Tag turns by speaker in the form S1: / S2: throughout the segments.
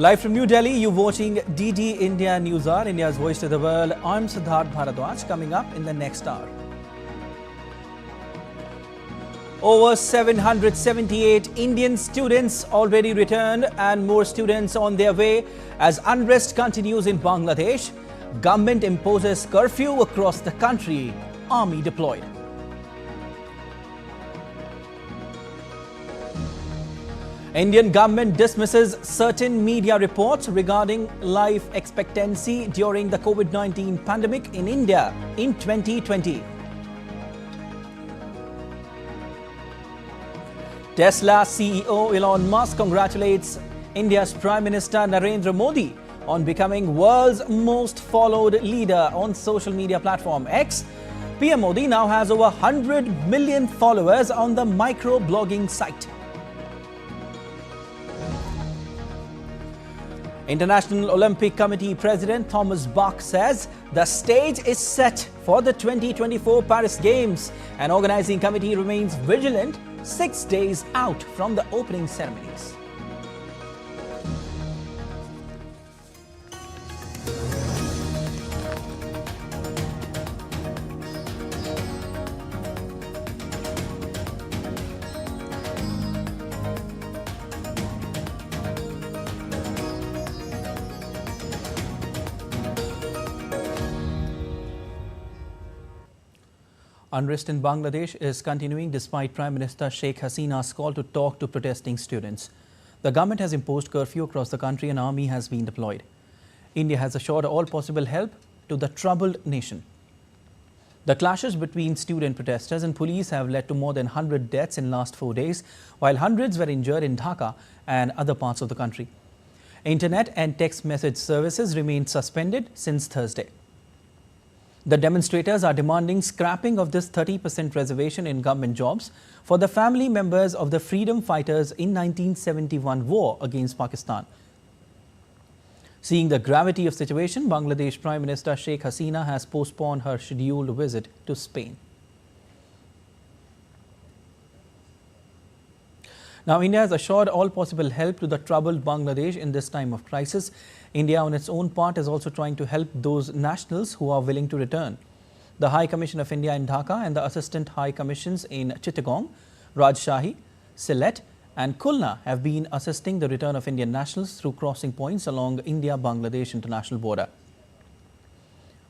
S1: Live from New Delhi, you're watching DD India News Hour, India's voice to the world. I'm Siddharth Bharadwaj. Coming up in the next hour. Over 778 Indian students already returned and more students on their way as unrest continues in Bangladesh. Government imposes curfew across the country. Army deployed. Indian government dismisses certain media reports regarding life expectancy during the COVID-19 pandemic in India in 2020. Tesla CEO Elon Musk congratulates India's Prime Minister Narendra Modi on becoming world's most followed leader on social media platform X. PM Modi now has over 100 million followers on the micro-blogging site. International Olympic Committee President Thomas Bach says the stage is set for the 2024 Paris Games. An organizing committee remains vigilant 6 days out from the opening ceremonies. Unrest in Bangladesh is continuing despite Prime Minister Sheikh Hasina's call to talk to protesting students. The government has imposed curfew across the country and army has been deployed. India has assured all possible help to the troubled nation. The clashes between student protesters and police have led to more than 100 deaths in last 4 days, while hundreds were injured in Dhaka and other parts of the country. Internet and text message services remain suspended since Thursday. The demonstrators are demanding scrapping of this 30% reservation in government jobs for the family members of the freedom fighters in 1971 war against Pakistan. Seeing the gravity of the situation, Bangladesh Prime Minister Sheikh Hasina has postponed her scheduled visit to Spain. Now, India has assured all possible help to the troubled Bangladesh in this time of crisis. India, on its own part, is also trying to help those nationals who are willing to return. The High Commission of India in Dhaka and the Assistant High Commissions in Chittagong, Rajshahi, Sylhet and Khulna have been assisting the return of Indian nationals through crossing points along India-Bangladesh international border.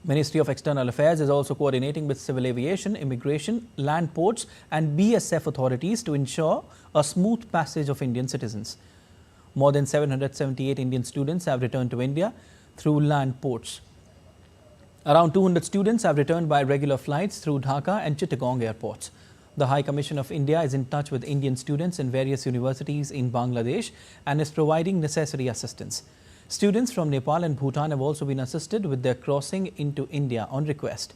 S1: Ministry of External Affairs is also coordinating with civil aviation, immigration, land ports and BSF authorities to ensure a smooth passage of Indian citizens. More than 778 Indian students have returned to India through land ports. Around 200 students have returned by regular flights through Dhaka and Chittagong airports. The High Commission of India is in touch with Indian students in various universities in Bangladesh and is providing necessary assistance. Students from Nepal and Bhutan have also been assisted with their crossing into India on request.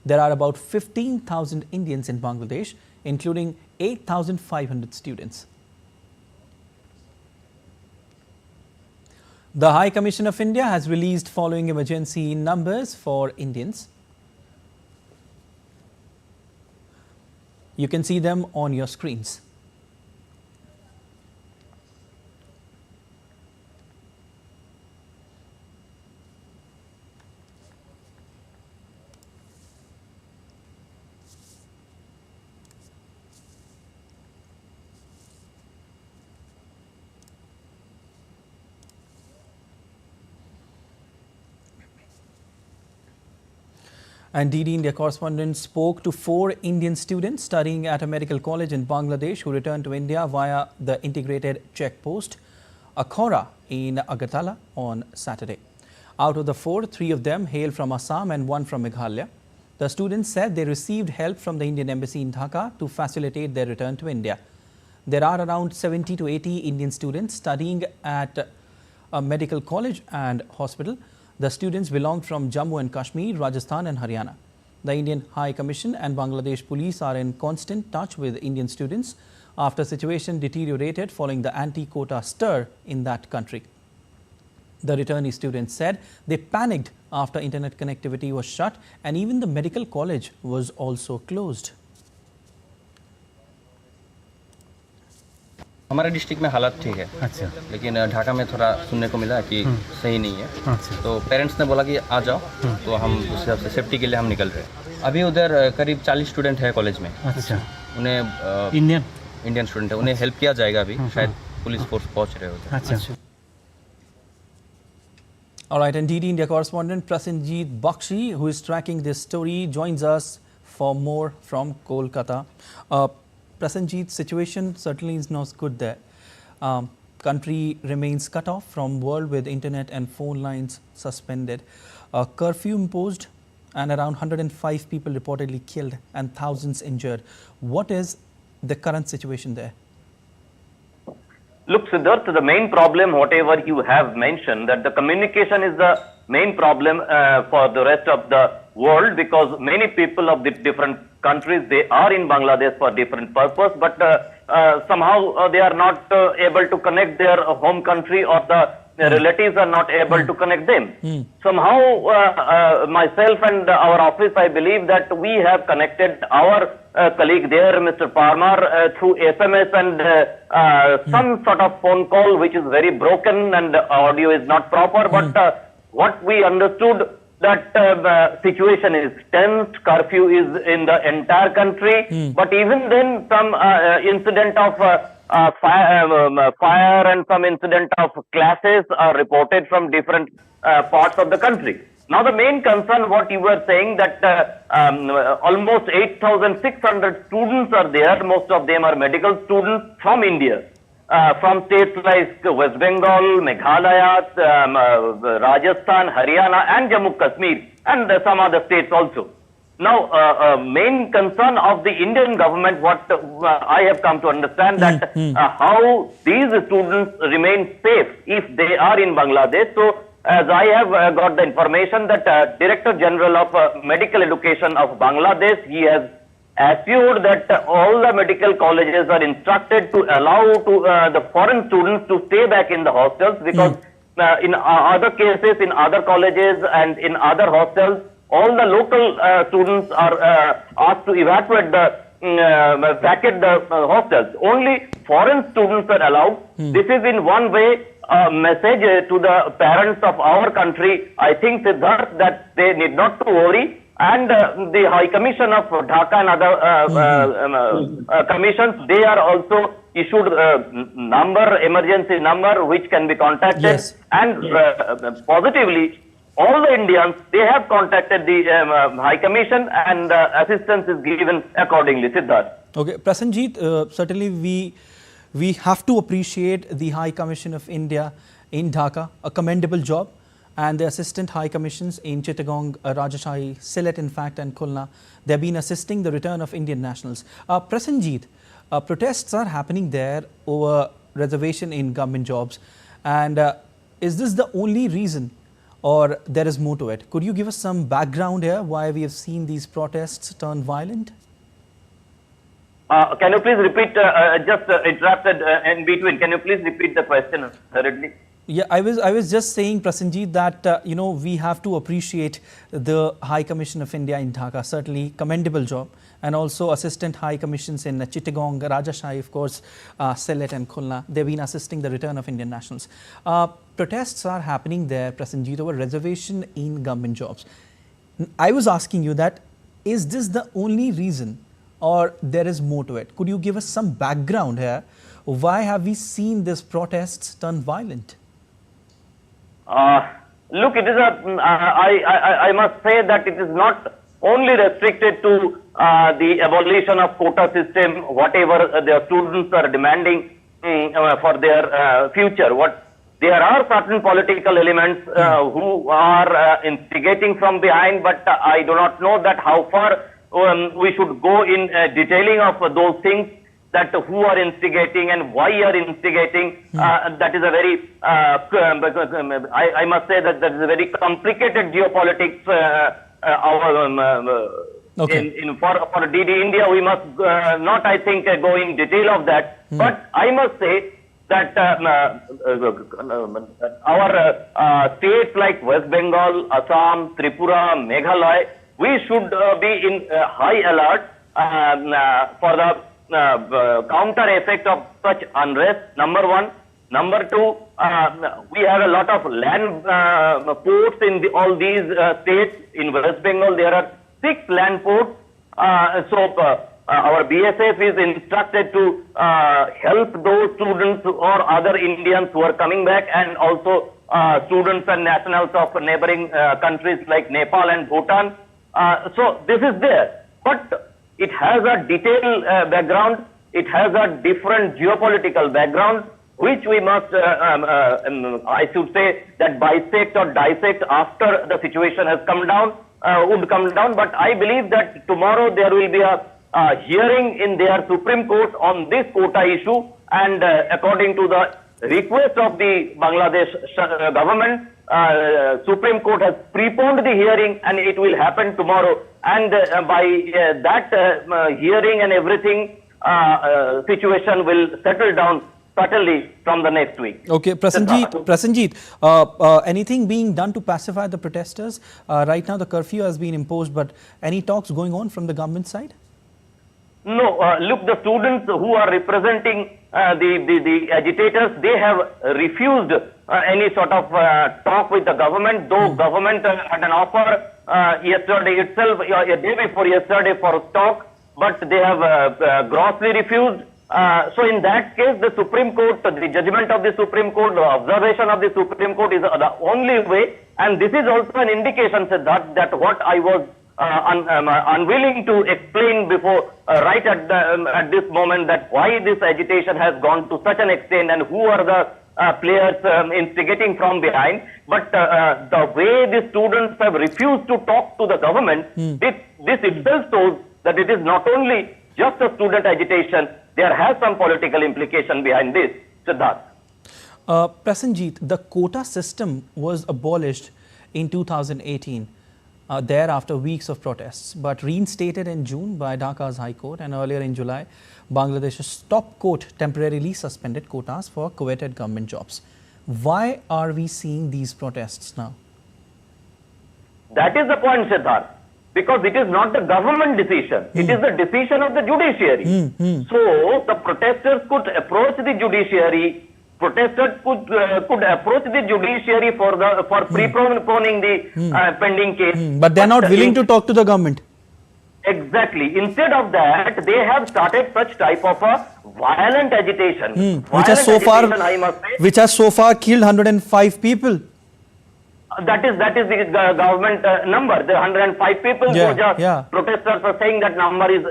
S1: There are about 15,000 Indians in Bangladesh, including 8,500 students. The High Commission of India has released following emergency numbers for Indians. You can see them on your screens. And DD India correspondent spoke to 4 Indian students studying at a medical college in Bangladesh who returned to India via the integrated checkpost Akhora in Agartala on Saturday. Out of the 4, 3 of them hail from Assam and 1 from Meghalaya. The students said they received help from the Indian embassy in Dhaka to facilitate their return to India. There are around 70 to 80 Indian students studying at a medical college and hospital. The students belonged from Jammu and Kashmir, Rajasthan and Haryana. The Indian High Commission and Bangladesh Police are in constant touch with Indian students after the situation deteriorated following the anti-quota stir in that country. The returnee students said they panicked after internet connectivity was shut and even the medical college was also closed.
S2: हमारे district में हालात ठीक है।
S3: अच्छा।
S2: लेकिन ढाका में थोड़ा सुनने को मिला कि सही नहीं है।
S3: अच्छा।
S2: तो पेरेंट्स ने बोला कि आ जाओ, तो हम उस हिसाब से सेफ्टी के लिए हम निकल रहे हैं। अभी उधर करीब 40 स्टूडेंट है कॉलेज में।
S3: अच्छा।
S2: उन्हें
S3: इंडियन
S2: स्टूडेंट है, उन्हें हेल्प किया जाएगा। अभी शायद पुलिस फोर्स पहुंच रहे होते।
S3: अच्छा।
S1: All right, and DD India correspondent Prasenjit Bakshi, who is tracking this story, joins us for more from Kolkata. Prasenjit, situation certainly is not good there. Country remains cut off from world with internet and phone lines suspended. Curfew imposed and around 105 people reportedly killed and thousands injured. What is the current situation there?
S4: Look, Siddharth, the main problem, whatever you have mentioned, that the communication is the main problem for the rest of the world, because many people of the different countries, they are in Bangladesh for different purpose, but somehow they are not able to connect their home country, or the relatives are not able to connect them. Somehow, myself and our office, I believe that we have connected our colleague there, Mr. Parmar, through SMS and some sort of phone call which is very broken and audio is not proper. But what we understood, that situation is tense, curfew is in the entire country. But even then, some incident of fire and some incident of clashes are reported from different parts of the country. Now, the main concern, what you were saying, that almost 8,600 students are there. Most of them are medical students from India, from states like West Bengal, Meghalaya, Rajasthan, Haryana, and Jammu Kashmir, and some other states also. Now, main concern of the Indian government, what I have come to understand, that how these students remain safe if they are in Bangladesh. So, as I have got the information that Director General of Medical Education of Bangladesh, he has assured that all the medical colleges are instructed to allow to the foreign students to stay back in the hostels, because in other cases, in other colleges and in other hostels, all the local students are asked to evacuate vacate the hostels. Only foreign students are allowed. This is in one way a message to the parents of our country. I think, Siddharth, that they need not to worry. And the High Commission of Dhaka and other commissions, they are also issued emergency number, which can be contacted.
S1: Yes.
S4: And positively, all the Indians, they have contacted the High Commission, and assistance is given accordingly. Siddharth.
S1: Okay, Prasenjit, certainly we have to appreciate the High Commission of India in Dhaka, a commendable job, and the Assistant High Commissions in Chittagong, Rajshahi, Sylhet in fact, and Khulna. They have been assisting the return of Indian nationals. Prasenjit, protests are happening there over reservation in government jobs, and is this the only reason, or there is more to it? Could you give us some background here why we have seen these protests turn violent?
S4: Can you please repeat, just interrupted in between, can you please repeat the question hurriedly?
S1: Yeah, I was just saying, Prasenjit, that we have to appreciate the High Commission of India in Dhaka, certainly commendable job, and also Assistant High Commissions in Chittagong, Rajshahi, of course, Sylhet and Khulna. They've been assisting the return of Indian nationals. Protests are happening there, Prasenjit, over reservation in government jobs. I was asking you that, is this the only reason, or there is more to it? Could you give us some background here? Why have we seen these protests turn violent?
S4: Look, it is I must say that it is not only restricted to the abolition of quota system, whatever the students are demanding for their future. There are certain political elements who are instigating from behind, but I do not know that how far we should go in detailing of those things, that who are instigating and why are instigating. That is a very, I must say that is a very complicated geopolitics. For DD India, we must not, I think, go in detail of that. But I must say that our states like West Bengal, Assam, Tripura, Meghalaya, we should be in high alert for the counter effect of such unrest, number one. Number two, we have a lot of land ports in all these states. In West Bengal, there are 6 land ports. Our BSF is instructed to help those students or other Indians who are coming back, and also students and nationals of neighboring countries like Nepal and Bhutan. So this is there. But it has a detailed background. It has a different geopolitical background, which we must, I should say, that bisect or dissect after the situation has come down, would come down. But I believe that tomorrow there will be a hearing in their Supreme Court on this quota issue, and according to the request of the Bangladesh government, Supreme Court has preponed the hearing, and it will happen tomorrow. And by that hearing and everything, situation will settle down certainly from the next week.
S1: Okay, Prasenjit, anything being done to pacify the protesters? Right now the curfew has been imposed, but any talks going on from the government side?
S4: No, look, the students who are representing the agitators, they have refused any sort of talk with the government, though government had an offer yesterday itself, a day before yesterday, for talk, but they have grossly refused. So in that case, the Supreme Court, the judgment of the Supreme Court, the observation of the Supreme Court is the only way. And this is also an indication, Siddharth, that what I was unwilling to explain before, right at this moment, that why this agitation has gone to such an extent and who are the players instigating from behind. But the way the students have refused to talk to the government, this itself shows that it is not only just a student agitation, there has some political implication behind this, Siddharth.
S1: Prasenjit, the quota system was abolished in 2018. Thereafter weeks of protests, but reinstated in June by Dhaka's High Court, and earlier in July, Bangladesh's top court temporarily suspended quotas for coveted government jobs. Why are we seeing these protests now?
S4: That is the point, Siddharth. Because it is not the government decision, it is the decision of the judiciary. So the protesters could approach the judiciary. Protesters could approach the judiciary for preponing the pending case.
S1: But they are not willing to talk to the government.
S4: Exactly. Instead of that, they have started such type of a violent agitation.
S1: Which has so far killed 105 people.
S4: That is the government number. The 105 people. Protesters are saying that number is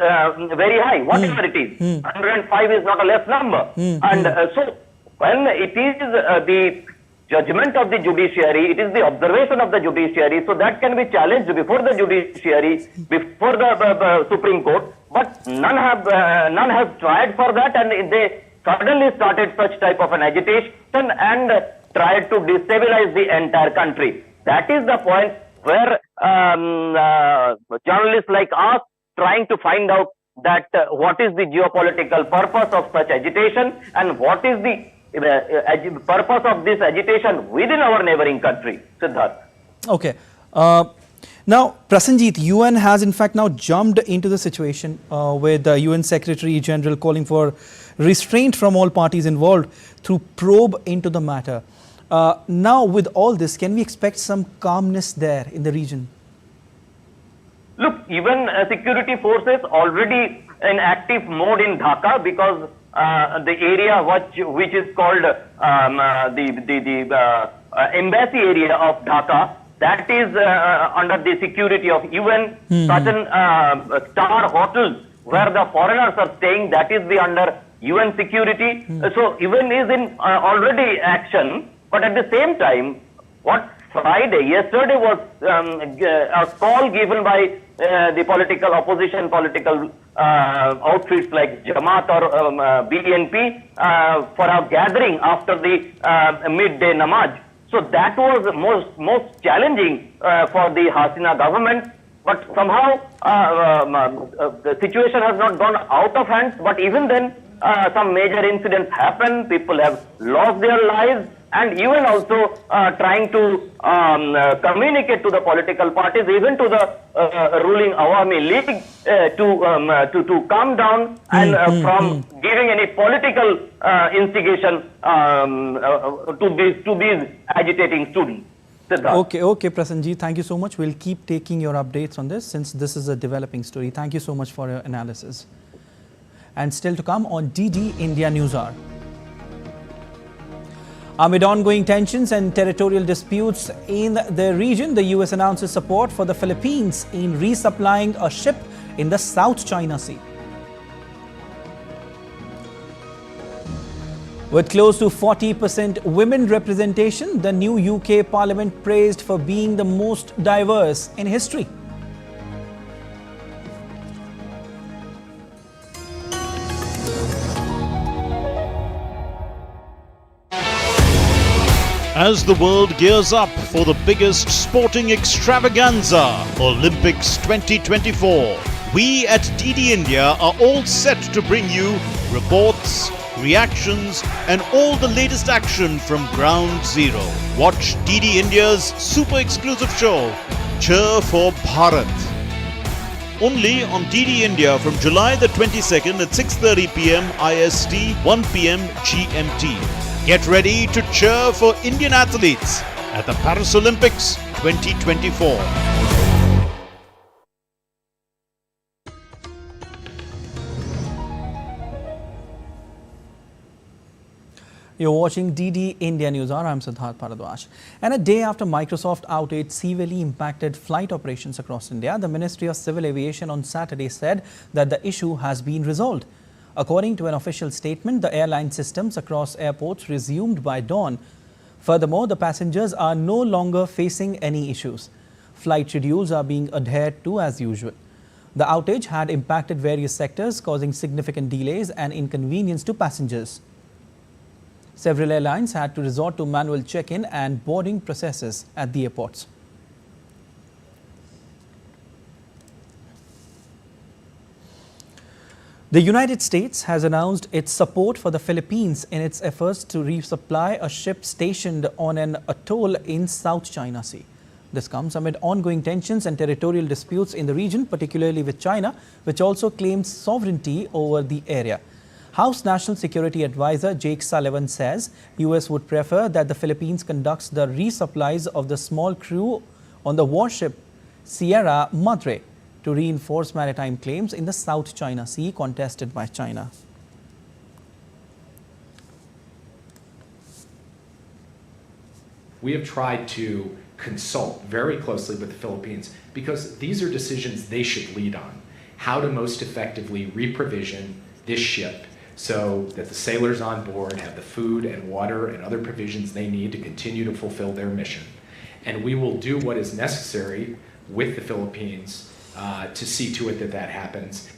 S4: very high. Whatever it is, 105 is not a less number. And so when it is the judgment of the judiciary, it is the observation of the judiciary, so that can be challenged before the judiciary, before the Supreme Court. But none have tried for that, and they suddenly started such type of an agitation and tried to destabilize the entire country. That is the point where journalists like us trying to find out that what is the geopolitical purpose of such agitation, and what is the purpose of this agitation within our neighboring country, Siddharth.
S1: Okay. Now, Prasenjit, UN has in fact now jumped into the situation with the UN Secretary General calling for restraint from all parties involved through probe into the matter. Now, with all this, can we expect some calmness there in the region?
S4: Look, even security forces already in active mode in Dhaka, because the area which is called the embassy area of Dhaka, that is under the security of UN. Certain star hotels where the foreigners are staying, that is under UN security. So UN is in already action, but at the same time, yesterday was a call given by the political opposition, political outfits like Jamaat or BNP for a gathering after the midday namaz. So that was most challenging for the Hasina government. But somehow the situation has not gone out of hand. But even then, some major incidents happen, people have lost their lives, and even also trying to communicate to the political parties, even to the ruling Awami League, to calm down and from giving any political instigation to these agitating students. Siddharth.
S1: Okay, Prasanji, thank you so much. We'll keep taking your updates on this since this is a developing story. Thank you so much for your analysis. And still to come on DD India News Hour. Amid ongoing tensions and territorial disputes in the region, the US announces support for the Philippines in resupplying a ship in the South China Sea. With close to 40% women representation, the new UK Parliament praised for being the most diverse in history.
S3: As the world gears up for the biggest sporting extravaganza, Olympics 2024, we at DD India are all set to bring you reports, reactions and all the latest action from Ground Zero. Watch DD India's super exclusive show, Cheer for Bharat. Only on DD India from July the 22nd at 6:30 p.m. IST, 1 p.m. GMT. Get ready to cheer for Indian athletes at the Paris Olympics 2024.
S1: You're watching DD India News Hour. I'm Siddharth Bharadwaj. And a day after Microsoft outage severely impacted flight operations across India, the Ministry of Civil Aviation on Saturday said that the issue has been resolved. According to an official statement, the airline systems across airports resumed by dawn. Furthermore, the passengers are no longer facing any issues. Flight schedules are being adhered to as usual. The outage had impacted various sectors, causing significant delays and inconvenience to passengers. Several airlines had to resort to manual check-in and boarding processes at the airports. The United States has announced its support for the Philippines in its efforts to resupply a ship stationed on an atoll in South China Sea. This comes amid ongoing tensions and territorial disputes in the region, particularly with China, which also claims sovereignty over the area. House National Security Advisor Jake Sullivan says US would prefer that the Philippines conducts the resupplies of the small crew on the warship Sierra Madre to reinforce maritime claims in the South China Sea contested by China.
S5: We have tried to consult very closely with the Philippines because these are decisions they should lead on. How to most effectively reprovision this ship so that the sailors on board have the food and water and other provisions they need to continue to fulfill their mission. And we will do what is necessary with the Philippines to see to it that that happens.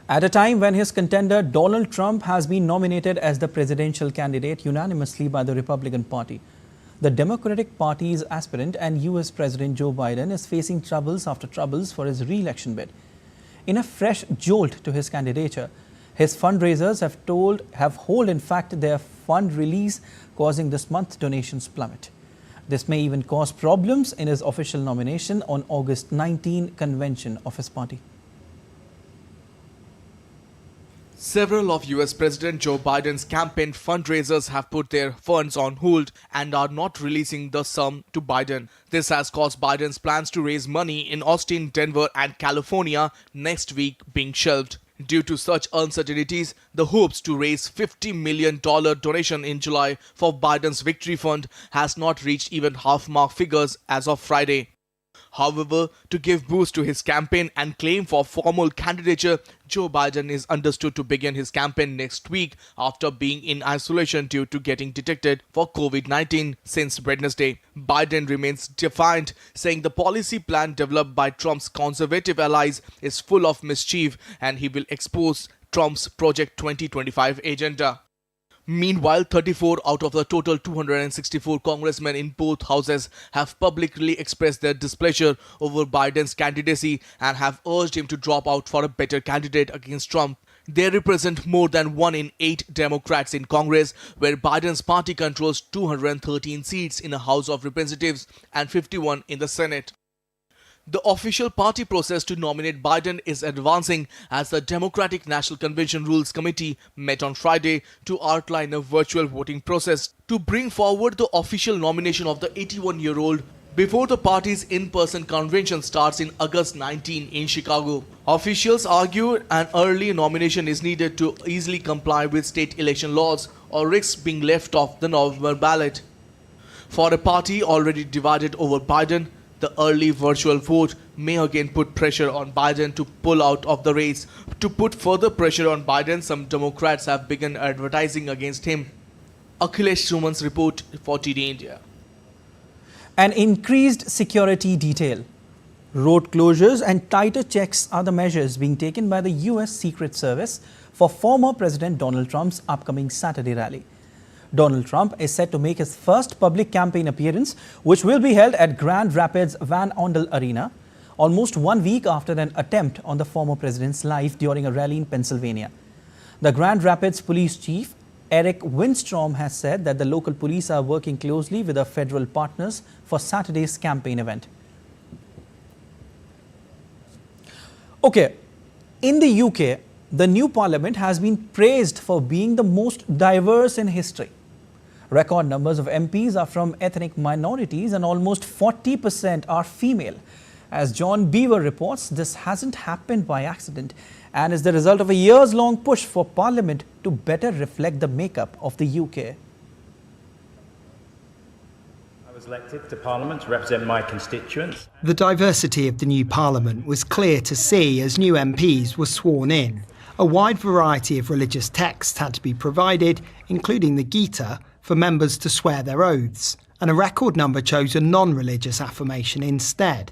S1: At a time when his contender Donald Trump has been nominated as the presidential candidate unanimously by the Republican Party, the Democratic Party's aspirant and US President Joe Biden is facing troubles after troubles for his re-election bid. In a fresh jolt to his candidature, his fundraisers have hold in fact their fund release, causing this month's donations plummet. This may even cause problems in his official nomination on August 19 convention of his party.
S6: Several of US President Joe Biden's campaign fundraisers have put their funds on hold and are not releasing the sum to Biden. This has caused Biden's plans to raise money in Austin, Denver and California next week being shelved. Due to such uncertainties, the hopes to raise $50 million donation in July for Biden's victory fund has not reached even half-mark figures as of Friday. However, to give boost to his campaign and claim for formal candidature, Joe Biden is understood to begin his campaign next week after being in isolation due to getting detected for COVID-19 since Wednesday. Biden remains defiant, saying the policy plan developed by Trump's conservative allies is full of mischief and he will expose Trump's Project 2025 agenda. Meanwhile, 34 out of the total 264 congressmen in both houses have publicly expressed their displeasure over Biden's candidacy and have urged him to drop out for a better candidate against Trump. They represent more than 1 in 8 Democrats in Congress, where Biden's party controls 213 seats in the House of Representatives and 51 in the Senate. The official party process to nominate Biden is advancing as the Democratic National Convention Rules Committee met on Friday to outline a virtual voting process to bring forward the official nomination of the 81-year-old before the party's in-person convention starts in August 19 in Chicago. Officials argue an early nomination is needed to easily comply with state election laws or risk being left off the November ballot. For a party already divided over Biden, the early virtual vote may again put pressure on Biden to pull out of the race. To put further pressure on Biden, some Democrats have begun advertising against him. Akhilesh Suman's report for DD India.
S1: An increased security detail, road closures and tighter checks are the measures being taken by the US Secret Service for former President Donald Trump's upcoming Saturday rally. Donald Trump is set to make his first public campaign appearance, which will be held at Grand Rapids Van Andel Arena, almost 1 week after an attempt on the former president's life during a rally in Pennsylvania. The Grand Rapids Police Chief Eric Winstrom has said that the local police are working closely with the federal partners for Saturday's campaign event. Okay, in the UK, the new parliament has been praised for being the most diverse in history. Record numbers of MPs are from ethnic minorities and almost 40% are female. As John Beaver reports, this hasn't happened by accident and is the result of a years-long push for Parliament to better reflect the makeup of the UK.
S7: I was elected to Parliament to represent my constituents.
S8: The diversity of the new Parliament was clear to see as new MPs were sworn in. A wide variety of religious texts had to be provided, including the Gita, for members to swear their oaths, and a record number chose a non-religious affirmation instead.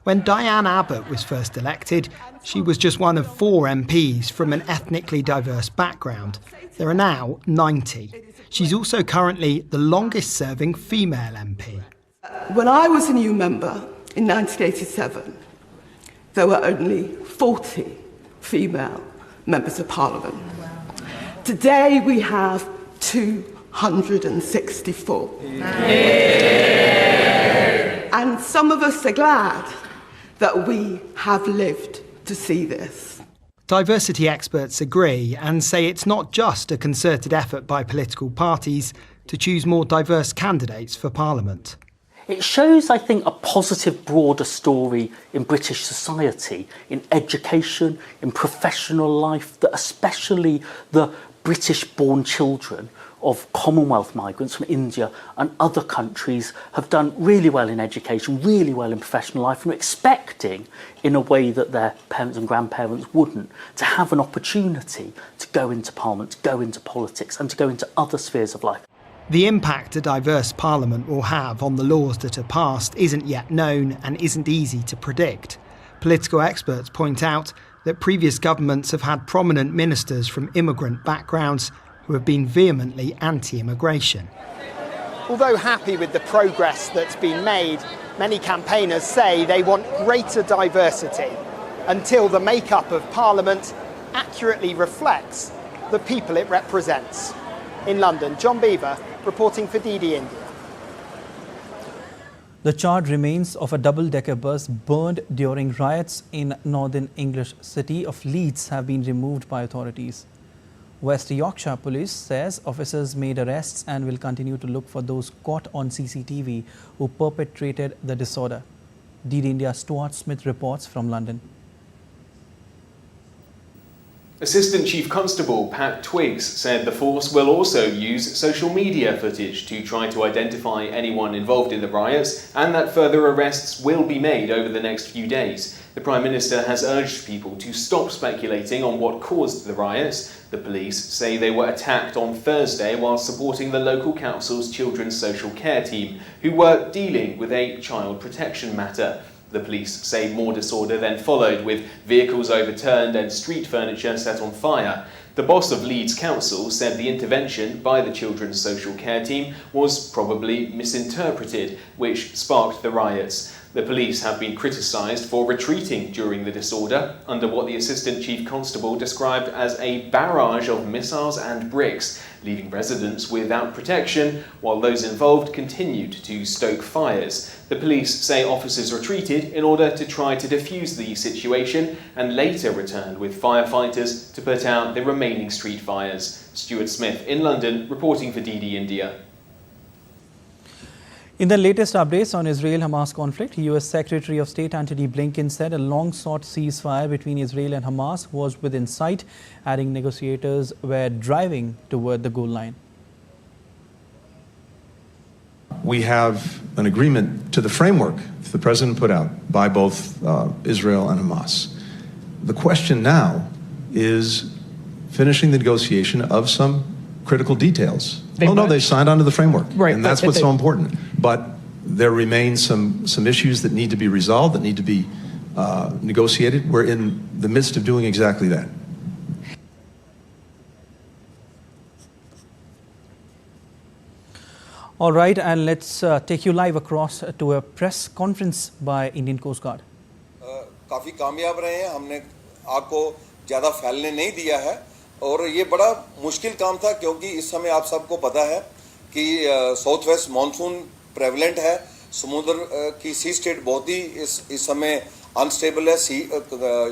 S8: When Diane Abbott was first elected, she was just one of 4 MPs from an ethnically diverse background. There are now 90. She's also currently the longest-serving female MP.
S9: When I was a new member in 1987, there were only 40 female members of Parliament. Today we have 264. And some of us are glad that we have lived to see this.
S8: Diversity experts agree and say it's not just a concerted effort by political parties to choose more diverse candidates for Parliament.
S10: It shows, I think, a positive, broader story in British society, in education, in professional life, that especially the British-born children of Commonwealth migrants from India and other countries have done really well in education, really well in professional life, and are expecting, in a way that their parents and grandparents wouldn't, to have an opportunity to go into Parliament, to go into politics and to go into other spheres of life.
S8: The impact a diverse Parliament will have on the laws that are passed isn't yet known and isn't easy to predict. Political experts point out that previous governments have had prominent ministers from immigrant backgrounds who have been vehemently anti-immigration.
S11: Although happy with the progress that's been made, many campaigners say they want greater diversity until the makeup of Parliament accurately reflects the people it represents. In London, John Beaver reporting for DD India.
S1: The charred remains of a double-decker bus burned during riots in northern English city of Leeds have been removed by authorities. West Yorkshire Police says officers made arrests and will continue to look for those caught on CCTV who perpetrated the disorder. DD India Stuart Smith reports from London.
S12: Assistant Chief Constable Pat Twiggs said the force will also use social media footage to try to identify anyone involved in the riots and that further arrests will be made over the next few days. The Prime Minister has urged people to stop speculating on what caused the riots. The police say they were attacked on Thursday while supporting the local council's children's social care team, who were dealing with a child protection matter. The police say more disorder then followed, with vehicles overturned and street furniture set on fire. The boss of Leeds Council said the intervention by the children's social care team was probably misinterpreted, which sparked the riots. The police have been criticised for retreating during the disorder under what the Assistant Chief Constable described as a barrage of missiles and bricks, leaving residents without protection while those involved continued to stoke fires. The police say officers retreated in order to try to defuse the situation and later returned with firefighters to put out the remaining street fires. Stuart Smith in London reporting for DD India.
S1: In the latest updates on Israel-Hamas conflict, US Secretary of State Antony Blinken said a long-sought ceasefire between Israel and Hamas was within sight, adding negotiators were driving toward the goal line.
S13: We have an agreement to the framework the President put out by both Israel and Hamas. The question now is finishing the negotiation of some critical details. No, they signed onto the framework, right, and that's what's so important. But there remain some issues that need to be resolved, that need to be negotiated. We're in the midst of doing exactly that.
S1: All right, and let's take you live across to a press conference by Indian Coast Guard.
S14: काफ़ी कामयाब रहे हैं, हमने आग को ज़्यादा फैलने नहीं दिया है और ये बड़ा मुश्किल काम था क्योंकि इस समय आप सबको पता है कि साउथ वेस्ट मानसून प्रेवलेंट है, समुद्र की सी स्टेट बहुत ही इस समय अनस्टेबल है,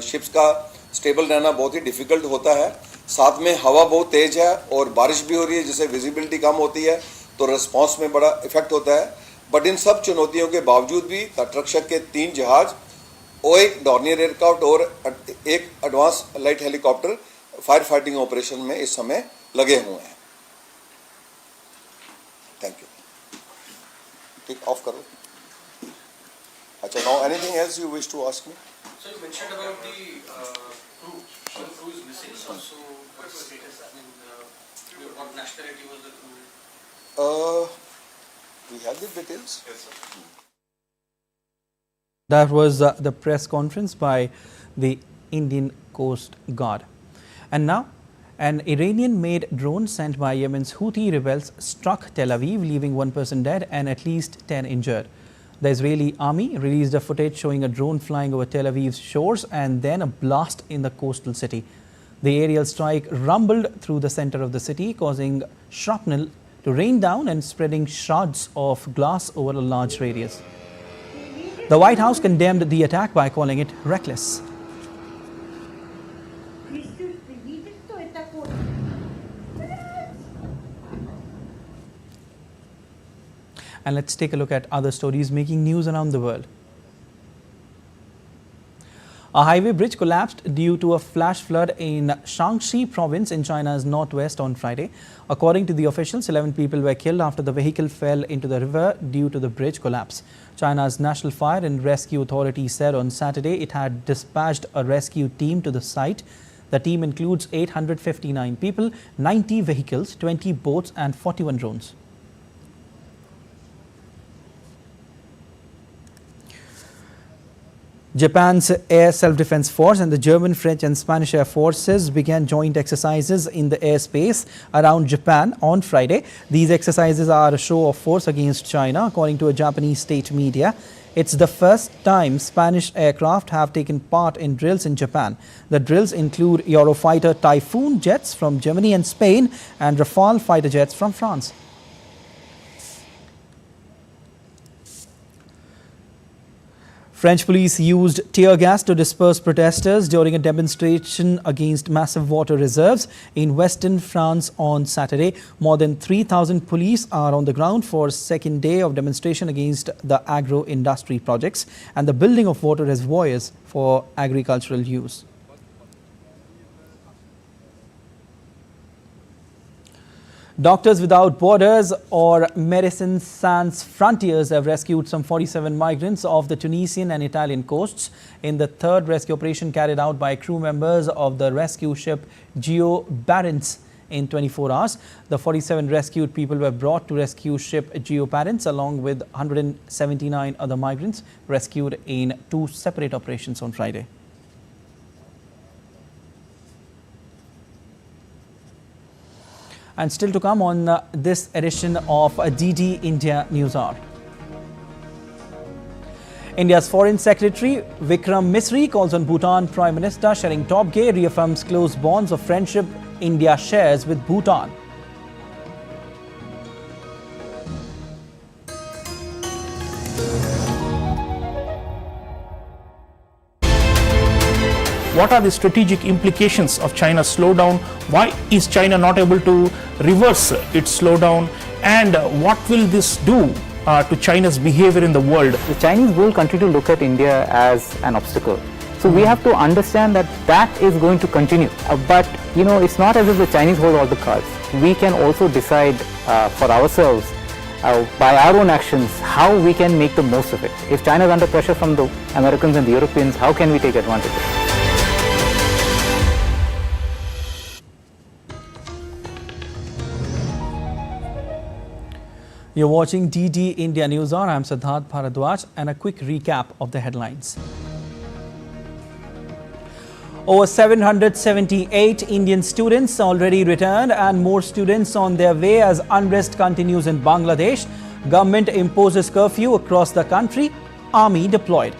S14: शिप्स का स्टेबल रहना बहुत ही डिफ़िकल्ट होता है, साथ में हवा बहुत तेज़ है और बारिश भी हो रही है जिससे विजिबिलिटी कम होती है तो रिस्पांस में बड़ा इफेक्ट होता है। बट इन सब चुनौतियों के बावजूद भी तटरक्षक के 3 जहाज और एक डॉर्नियर एयरक्राफ्ट और एक advance light helicopter fire fighting operation में इस समय लगे हुए हैं। Thank you. टिक ऑफ करो। अच्छा, now anything else you wish to ask me?
S15: So you mentioned about the crew. Some crew is missing. So what's the status? I mean, what nationality was the crew?
S14: We have the details.
S15: Yes, sir.
S1: That was the press conference by the Indian Coast Guard. And now, an Iranian-made drone sent by Yemen's Houthi rebels struck Tel Aviv, leaving 1 person dead and at least 10 injured. The Israeli army released a footage showing a drone flying over Tel Aviv's shores and then a blast in the coastal city. The aerial strike rumbled through the center of the city, causing shrapnel to rain down and spreading shards of glass over a large radius. The White House condemned the attack by calling it reckless. And let's take a look at other stories making news around the world. A highway bridge collapsed due to a flash flood in Shaanxi province in China's northwest on Friday. According to the officials, 11 people were killed after the vehicle fell into the river due to the bridge collapse. China's National Fire and Rescue Authority said on Saturday it had dispatched a rescue team to the site. The team includes 859 people, 90 vehicles, 20 boats and 41 drones. Japan's Air Self-Defense Force and the German, French and Spanish Air Forces began joint exercises in the airspace around Japan on Friday. These exercises are a show of force against China, according to a Japanese state media. It's the first time Spanish aircraft have taken part in drills in Japan. The drills include Eurofighter Typhoon jets from Germany and Spain and Rafale fighter jets from France. French police used tear gas to disperse protesters during a demonstration against massive water reserves in western France on Saturday. More than 3,000 police are on the ground for a second day of demonstration against the agro-industry projects and the building of water reservoirs for agricultural use. Doctors Without Borders or Médecins Sans Frontières have rescued some 47 migrants off the Tunisian and Italian coasts in the third rescue operation carried out by crew members of the rescue ship Geo Barents in 24 hours. The 47 rescued people were brought to rescue ship Geo Barents along with 179 other migrants rescued in 2 separate operations on Friday. And still to come on this edition of DD India News Hour. India's Foreign Secretary Vikram Misri calls on Bhutan Prime Minister Tshering Tobgay, reaffirms close bonds of friendship India shares with Bhutan.
S16: What are the strategic implications of China's slowdown? Why is China not able to reverse its slowdown? And what will this do to China's behavior in the world?
S17: The Chinese will continue to look at India as an obstacle. So we have to understand that that is going to continue. But it's not as if the Chinese hold all the cards. We can also decide for ourselves by our own actions how we can make the most of it. If China is under pressure from the Americans and the Europeans, how can we take advantage of it?
S1: You're watching DD India NewsHour. I'm Siddharth Bharadwaj, and a quick recap of the headlines. Over 778 Indian students already returned and more students on their way as unrest continues in Bangladesh. Government imposes curfew across the country. Army deployed.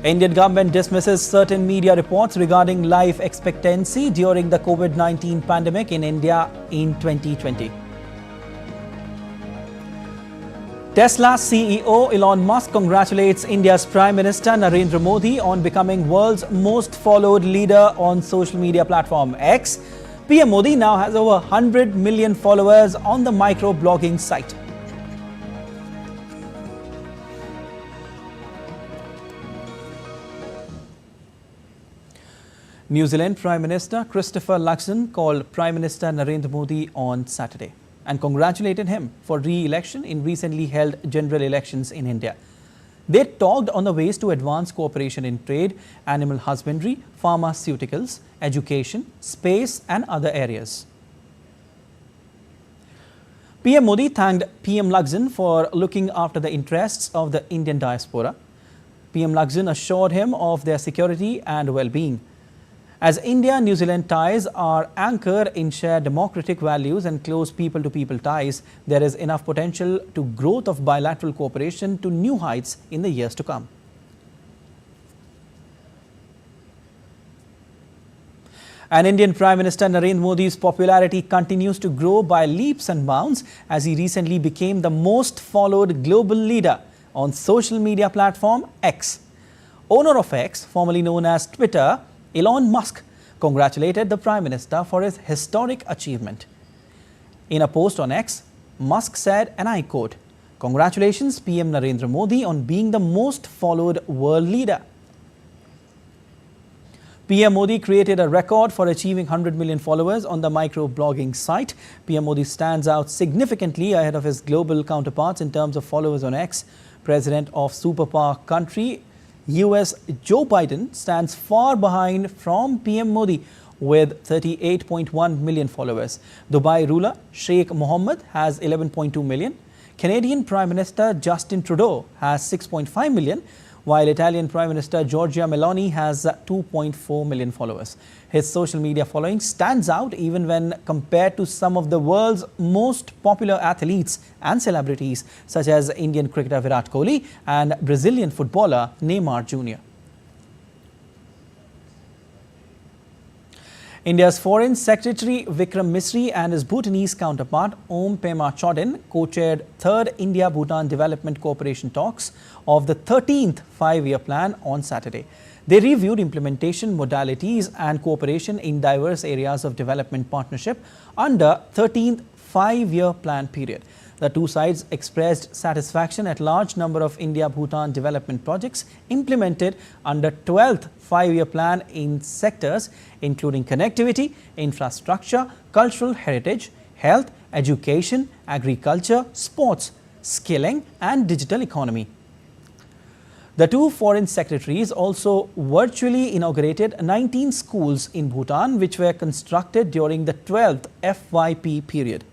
S1: Indian government dismisses certain media reports regarding life expectancy during the COVID-19 pandemic in India in 2020. Tesla CEO Elon Musk congratulates India's Prime Minister Narendra Modi on becoming world's most followed leader on social media platform X. PM Modi now has over 100 million followers on the micro-blogging site. New Zealand Prime Minister Christopher Luxon called Prime Minister Narendra Modi on Saturday and congratulated him for re-election in recently held general elections in India. They talked on the ways to advance cooperation in trade, animal husbandry, pharmaceuticals, education, space and other areas. PM Modi thanked PM Luxon for looking after the interests of the Indian diaspora. PM Luxon assured him of their security and well-being. As India-New Zealand ties are anchored in shared democratic values and close people-to-people ties, there is enough potential to growth of bilateral cooperation to new heights in the years to come. And Indian Prime Minister Narendra Modi's popularity continues to grow by leaps and bounds as he recently became the most followed global leader on social media platform X. Owner of X, formerly known as Twitter, Elon Musk congratulated the Prime Minister for his historic achievement. In a post on X, Musk said, and I quote, "Congratulations PM Narendra Modi on being the most followed world leader." PM Modi created a record for achieving 100 million followers on the micro-blogging site. PM Modi stands out significantly ahead of his global counterparts in terms of followers on X. President of superpower country US Joe Biden stands far behind from PM Modi with 38.1 million followers. Dubai ruler Sheikh Mohammed has 11.2 million. Canadian Prime Minister Justin Trudeau has 6.5 million, while Italian Prime Minister Giorgia Meloni has 2.4 million followers. His social media following stands out even when compared to some of the world's most popular athletes and celebrities such as Indian cricketer Virat Kohli and Brazilian footballer Neymar Jr. India's Foreign Secretary Vikram Misri and his Bhutanese counterpart Om Pema Chodin co-chaired 3rd India-Bhutan Development Cooperation talks of the 13th five-year plan on Saturday. They reviewed implementation modalities and cooperation in diverse areas of development partnership under 13th five-year plan period. The two sides expressed satisfaction at large number of India-Bhutan development projects implemented under 12th five-year plan in sectors including connectivity, infrastructure, cultural heritage, health, education, agriculture, sports, skilling and digital economy. The two foreign secretaries also virtually inaugurated 19 schools in Bhutan which were constructed during the 12th FYP period.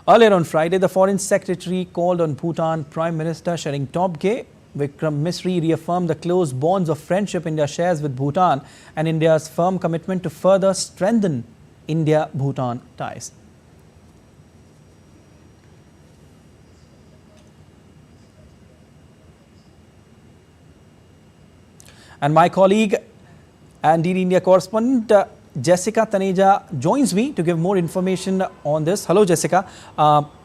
S1: Earlier on Friday, the Foreign Secretary called on Bhutan Prime Minister Tshering Tobgay. Vikram Misri reaffirmed the close bonds of friendship India shares with Bhutan and India's firm commitment to further strengthen India-Bhutan ties. And my colleague and DD India correspondent Jessica Taneja joins me to give more information on this. Hello, Jessica.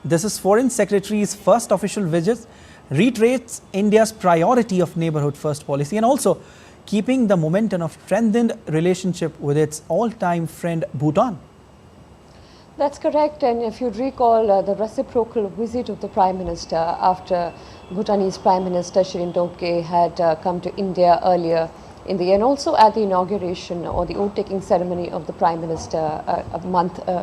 S1: This is Foreign Secretary's first official visit, reiterates India's priority of neighborhood first policy and also keeping the momentum of strengthened relationship with its all-time friend Bhutan.
S18: That's correct, and if you'd recall the reciprocal visit of the Prime Minister after Bhutanese Prime Minister Shirin Tobgay had come to India earlier in the year, and also at the inauguration or the oath-taking ceremony of the Prime Minister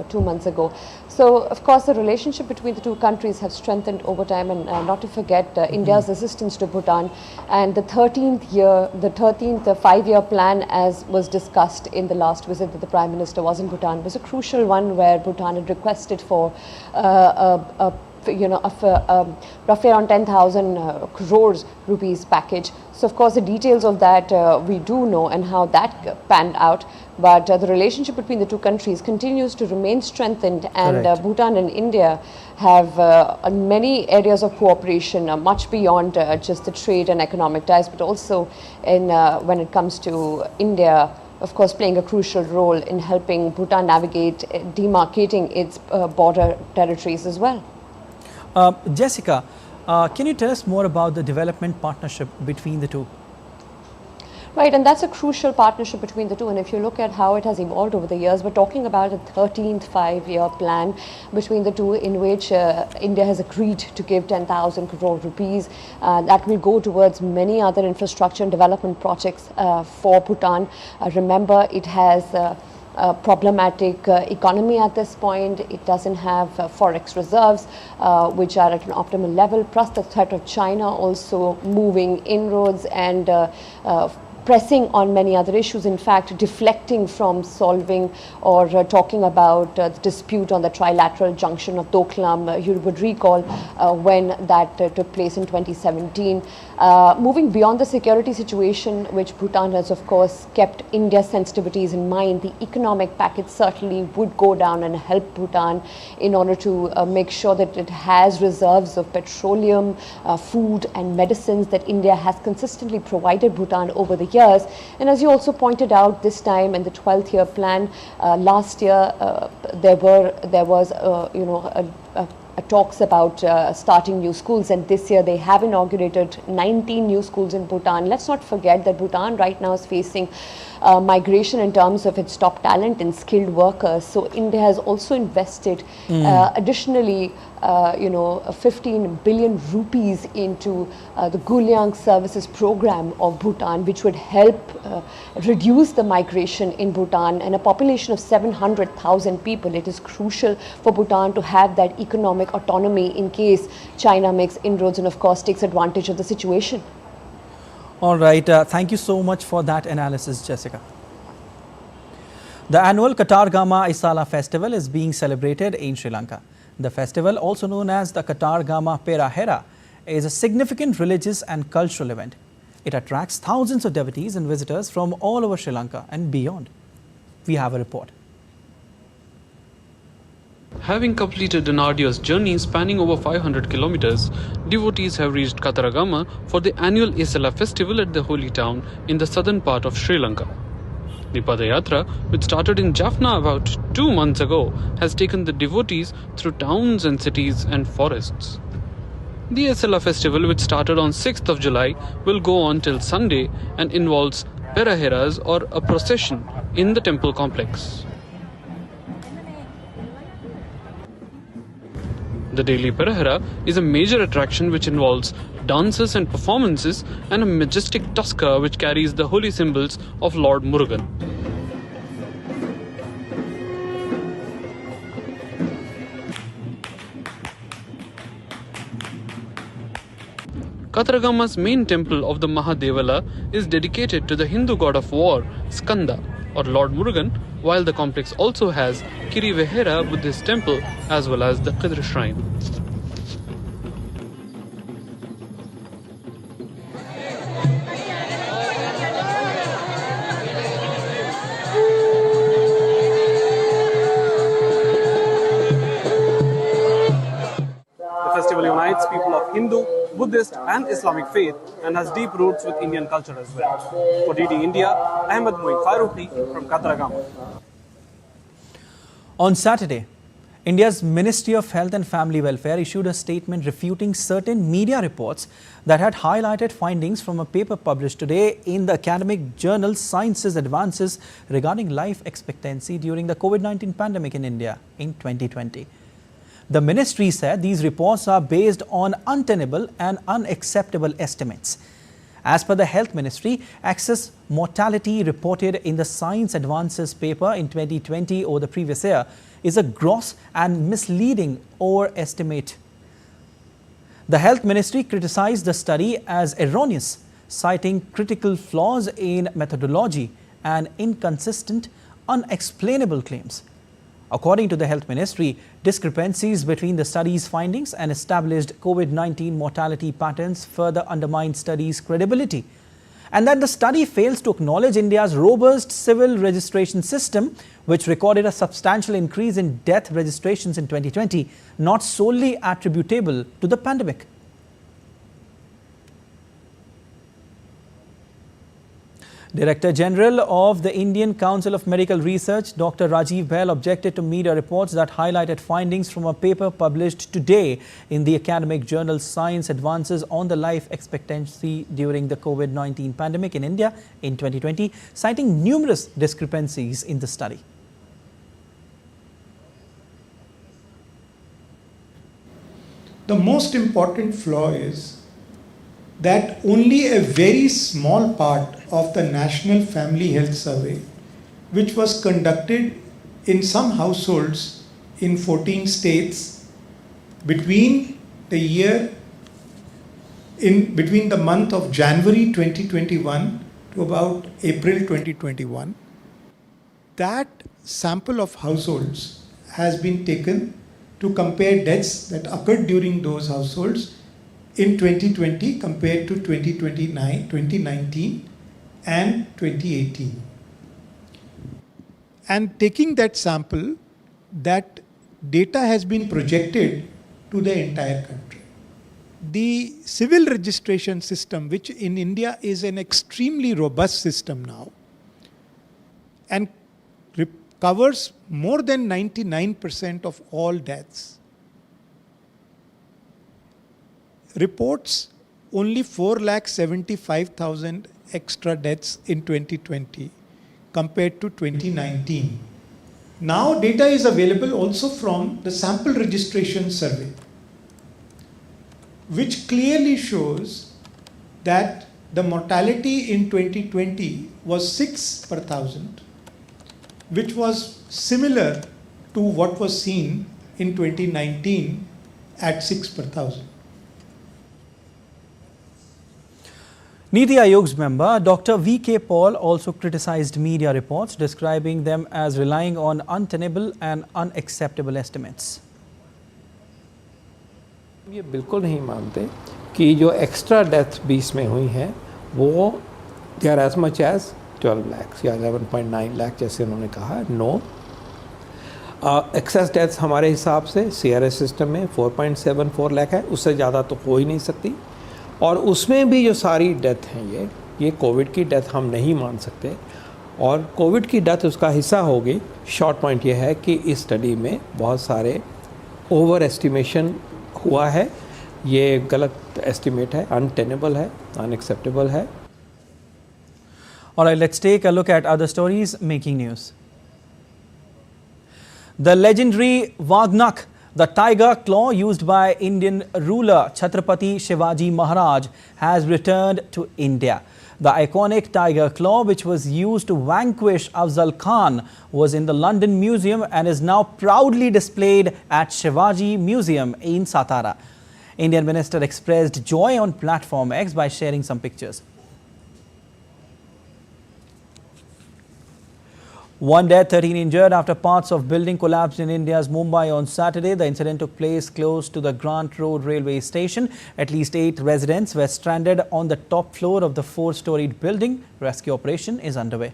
S18: 2 months ago. So, of course, the relationship between the two countries have strengthened over time, and not to forget India's assistance to Bhutan and the 13th five-year plan, as was discussed in the last visit that the Prime Minister was in Bhutan, was a crucial one where Bhutan had requested for roughly around 10,000 crores rupees package. So, of course, the details of that we do know and how that panned out. But the relationship between the two countries continues to remain strengthened, and Bhutan and India have many areas of cooperation, much beyond just the trade and economic ties, but also in when it comes to India, of course, playing a crucial role in helping Bhutan navigate demarcating its border territories as well.
S1: Jessica, can you tell us more about the development partnership between the two?
S18: Right, and that's a crucial partnership between the two. And if you look at how it has evolved over the years, we're talking about a 13th five-year plan between the two, in which India has agreed to give 10,000 crore rupees. That will go towards many other infrastructure and development projects for Bhutan. Remember, it has a problematic economy at this point. It doesn't have forex reserves, which are at an optimal level, plus the threat of China also moving inroads and pressing on many other issues, in fact deflecting from solving or talking about the dispute on the trilateral junction of Doklam. You would recall when that took place in 2017. Moving beyond the security situation, which Bhutan has of course kept India's sensitivities in mind, the economic package certainly would go down and help Bhutan in order to make sure that it has reserves of petroleum, food and medicines that India has consistently provided Bhutan over the years. And as you also pointed out, this time in the 12th year plan, last year there was talks about starting new schools, and this year they have inaugurated 19 new schools in Bhutan. Let's not forget that Bhutan right now is facing migration in terms of its top talent and skilled workers. So India has also invested additionally 15 billion rupees into the Gulyang Services Program of Bhutan, which would help reduce the migration in Bhutan. And a population of 700,000 people, it is crucial for Bhutan to have that economic autonomy in case China makes inroads and of course takes advantage of the situation.
S1: All right, thank you so much for that analysis, Jessica. The annual Katargama Isala festival is being celebrated in Sri Lanka. The festival, also known as the Katargama Perahera, is a significant religious and cultural event. It attracts thousands of devotees and visitors from all over Sri Lanka and beyond. We have a report.
S19: Having completed an arduous journey spanning over 500 kilometers, devotees have reached Katargama for the annual Isala festival at the holy town in the southern part of Sri Lanka. The Padayatra, which started in Jaffna about 2 months ago, has taken the devotees through towns and cities and forests. The Isala festival, which started on 6th of July, will go on till Sunday and involves Peraheras or a procession in the temple complex. The daily Perahera is a major attraction which involves dances and performances and a majestic tusker which carries the holy symbols of Lord Murugan. Katargama's main temple of the Mahadevala is dedicated to the Hindu god of war, Skanda, or Lord Murugan, while the complex also has Kirivehera Buddhist temple as well as the Qidr shrine.
S20: Hindu, Buddhist and Islamic faith and has deep roots with Indian culture as well. For DD India, Ahmed Moeed Faruqi from Kataragama.
S1: On Saturday, India's Ministry of Health and Family Welfare issued a statement refuting certain media reports that had highlighted findings from a paper published today in the academic journal Sciences Advances regarding life expectancy during the COVID-19 pandemic in India in 2020. The ministry said these reports are based on untenable and unacceptable estimates. As per the Health Ministry, excess mortality reported in the Science Advances paper in 2020 over the previous year is a gross and misleading overestimate. The Health Ministry criticized the study as erroneous, citing critical flaws in methodology and inconsistent, unexplainable claims. According to the Health Ministry, discrepancies between the study's findings and established COVID-19 mortality patterns further undermine study's credibility, and that the study fails to acknowledge India's robust civil registration system, which recorded a substantial increase in death registrations in 2020, not solely attributable to the pandemic. Director General of the Indian Council of Medical Research, Dr. Rajiv Bahl, objected to media reports that highlighted findings from a paper published today in the academic journal Science Advances on the life expectancy during the COVID-19 pandemic in India in 2020, citing numerous discrepancies in the study.
S21: The most important flaw is that only a very small part of the National Family Health Survey, which was conducted in some households in 14 states between the month of January 2021 to about April 2021, that sample of households has been taken to compare deaths that occurred during those households in 2020 compared to 2019 and 2018. And taking that sample, that data has been projected to the entire country. The civil registration system, which in India is an extremely robust system now, and covers more than 99% of all deaths, reports only 4,75,000 extra deaths in 2020 compared to 2019. Now data is available also from the sample registration survey, which clearly shows that the mortality in 2020 was 6 per thousand, which was similar to what was seen in 2019 at 6 per thousand.
S1: Niti Ayog's member Dr. V.K. Paul also criticized media reports, describing them as relying on untenable and unacceptable estimates.
S22: ये बिल्कुल नहीं मानते कि जो extra death 20 में हुई हैं वो they are as much as 12 lakh या 11.9 लाख जैसे उन्होंने कहा. नो, एक्सेस डेथ्स हमारे हिसाब से CRS सिस्टम में 4.74 लाख है, उससे ज़्यादा तो हो ही नहीं सकती. और उसमें भी जो सारी डेथ हैं ये कोविड की डेथ हम नहीं मान सकते, और कोविड की डेथ उसका हिस्सा होगी. शॉर्ट पॉइंट ये है कि इस स्टडी में बहुत सारे ओवर एस्टिमेशन हुआ है. ये गलत एस्टिमेट है, अनटेनेबल है, अनएक्सेप्टेबल है.
S1: Alright, let's take a look at other stories making news. The legendary Vagnak, the tiger claw used by Indian ruler Chhatrapati Shivaji Maharaj, has returned to India. The iconic tiger claw, which was used to vanquish Afzal Khan, was in the London Museum and is now proudly displayed at Shivaji Museum in Satara. Indian minister expressed joy on platform X by sharing some pictures. One dead, 13 injured after parts of building collapsed in India's Mumbai on Saturday. The incident took place close to the Grant Road railway station. At least 8 residents were stranded on the top floor of the 4-storied building. Rescue operation is underway.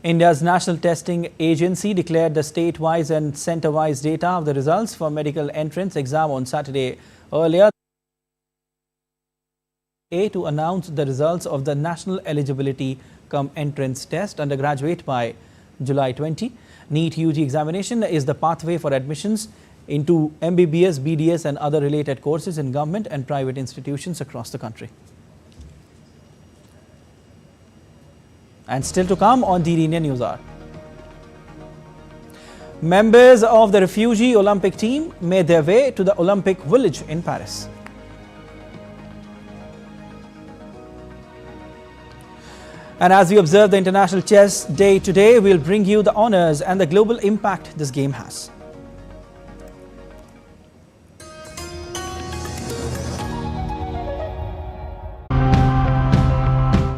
S1: India's National Testing Agency declared the state-wise and centre-wise data of the results for medical entrance exam on Saturday. Earlier, to announce the results of the National Eligibility Cum Entrance Test undergraduate by July 20. NEET UG examination is the pathway for admissions into MBBS, BDS and other related courses in government and private institutions across the country. And still to come on DD India NewsHour. Members of the refugee Olympic team made their way to the Olympic Village in Paris. And as we observe the International Chess Day today, we'll bring you the honors and the global impact this game has.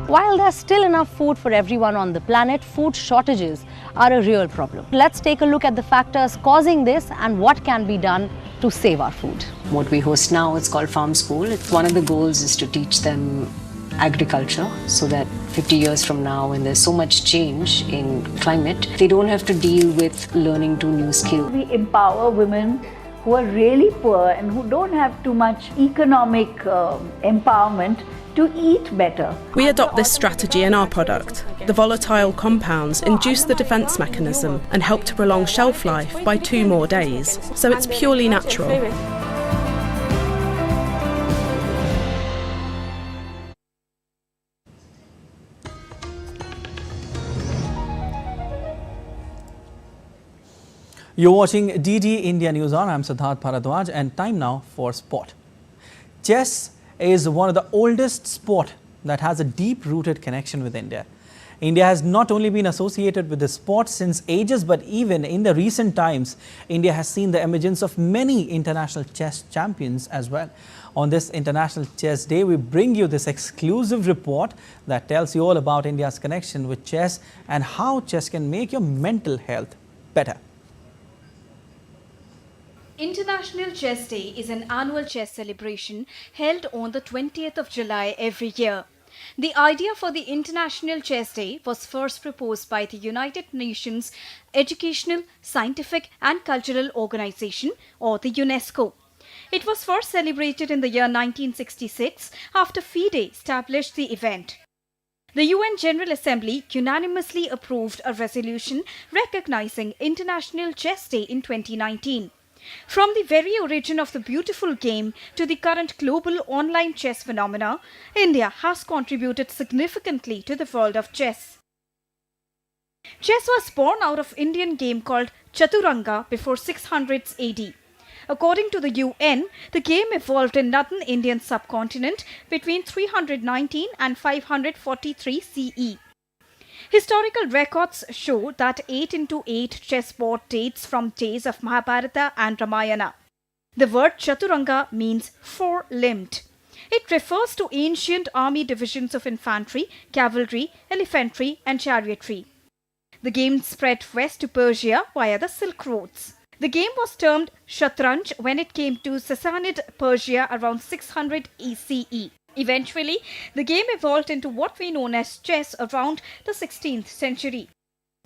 S2: While there's still enough food for everyone on the planet, food shortages are a real problem. Let's take a look at the factors causing this and what can be done to save our food.
S4: What we host now, it's called Farm School. One of the goals is to teach them agriculture so that 50 years from now, when there's so much change in climate, they don't have to deal with learning two new skills.
S23: We empower women who are really poor and who don't have too much economic empowerment to eat better.
S24: We adopt this strategy in our product. The volatile compounds induce the defence mechanism and help to prolong shelf life by 2 more days, so it's purely natural.
S1: You're watching DD India NewsHour. I'm Siddharth Bharadwaj and time now for sport. Chess is one of the oldest sport that has a deep-rooted connection with India. India has not only been associated with the sport since ages, but even in the recent times, India has seen the emergence of many international chess champions as well. On this International Chess Day, we bring you this exclusive report that tells you all about India's connection with chess and how chess can make your mental health better.
S25: International Chess Day is an annual chess celebration held on the 20th of July every year. The idea for the International Chess Day was first proposed by the United Nations Educational, Scientific and Cultural Organization, or the UNESCO. It was first celebrated in the year 1966 after FIDE established the event. The UN General Assembly unanimously approved a resolution recognizing International Chess Day in 2019. From the very origin of the beautiful game to the current global online chess phenomena, India has contributed significantly to the world of chess. Chess was born out of Indian game called Chaturanga before 600s AD. According to the UN, the game evolved in northern Indian subcontinent between 319 and 543 CE. Historical records show that 8x8 chessboard dates from days of Mahabharata and Ramayana. The word Chaturanga means four-limbed. It refers to ancient army divisions of infantry, cavalry, elephantry and chariotry. The game spread west to Persia via the Silk Roads. The game was termed Shatranj when it came to Sassanid Persia around 600 CE. Eventually, the game evolved into what we know as chess around the 16th century.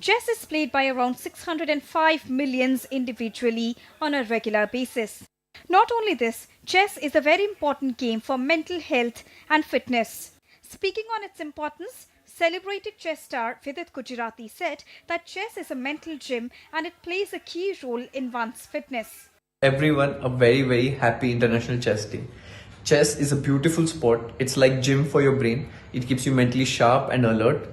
S25: Chess is played by around 605 million individually on a regular basis. Not only this, chess is a very important game for mental health and fitness. Speaking on its importance, celebrated chess star Vidit Gujarati said that chess is a mental gym and it plays a key role in one's fitness.
S26: Everyone, a very, very happy International Chess Day. Chess is a beautiful sport. It's like gym for your brain. It keeps you mentally sharp and alert.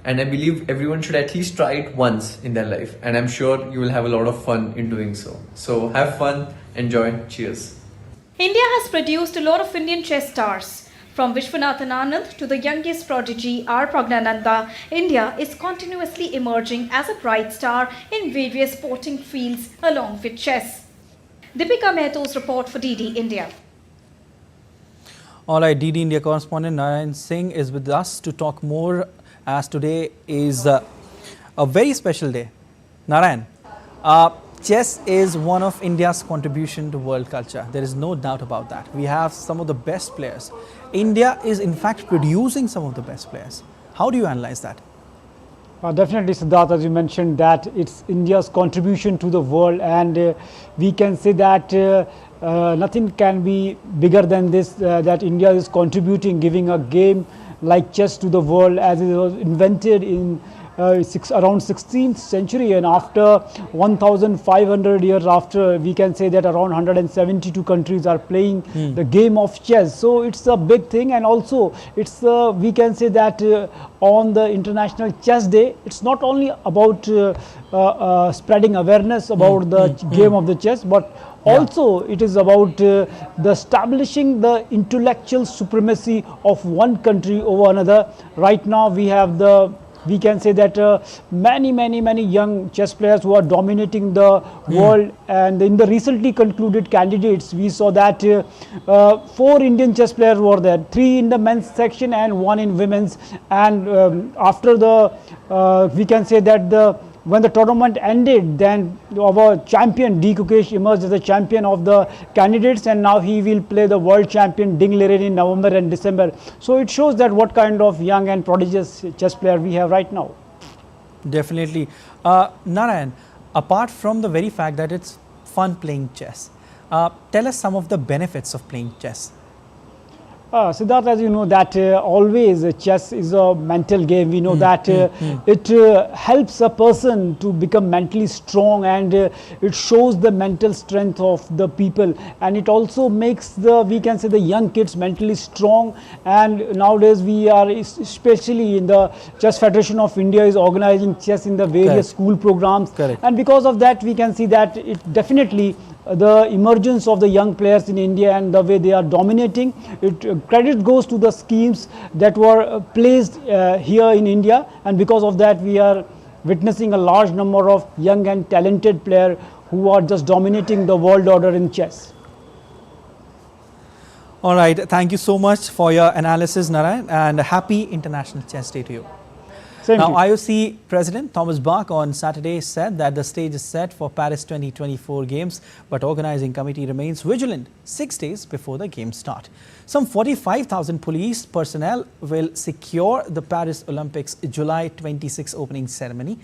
S26: And I believe everyone should at least try it once in their life. And I'm sure you will have a lot of fun in doing so. So have fun, enjoy, cheers.
S25: India has produced a lot of Indian chess stars. From Vishwanathan Anand to the youngest prodigy R. Pragnananda, India is continuously emerging as a bright star in various sporting fields along with chess. Deepika Mehto's report for DD India.
S1: All right, DD India correspondent Narayan Singh is with us to talk more, as today is a very special day. Narayan, chess is one of India's contribution to world culture. There is no doubt about that. We have some of the best players. India is in fact producing some of the best players. How do you analyze that?
S3: Definitely, Siddharth, as you mentioned, that it's India's contribution to the world, and we can say that nothing can be bigger than this, that India is contributing, giving a game like chess to the world, as it was invented in around 16th century, and after 1,500 years after, we can say that around 172 countries are playing the game of chess. So it's a big thing, and also it's we can say that on the International Chess Day, it's not only about spreading awareness about the game of the chess, but also it is about the establishing the intellectual supremacy of one country over another. Right now we have we can say that many young chess players who are dominating the world, and in the recently concluded candidates we saw that 4 Indian chess players were there, 3 in the men's section and 1 in women's, and after the we can say that when the tournament ended, then our champion D. Kukesh emerged as the champion of the candidates, and now he will play the world champion Ding Liren in November and December. So it shows that what kind of young and prodigious chess player we have right now.
S1: Definitely. Narayan, apart from the very fact that it's fun playing chess, tell us some of the benefits of playing chess.
S3: Siddharth, as you know that always chess is a mental game. We know that it helps a person to become mentally strong, and it shows the mental strength of the people, and it also makes we can say the young kids mentally strong. And nowadays we are, especially in the Chess Federation of India, is organizing chess in the various school programs. And because of that we can see that it definitely the emergence of the young players in India and the way they are dominating, credit goes to the schemes that were placed here in India, and because of that we are witnessing a large number of young and talented players who are just dominating the world order in chess.
S1: All right, thank you so much for your analysis, Narayan, and happy International Chess Day to you. Now, IOC President Thomas Bach on Saturday said that the stage is set for Paris 2024 Games, but organizing committee remains vigilant 6 days before the Games start. Some 45,000 police personnel will secure the Paris Olympics July 26 opening ceremony,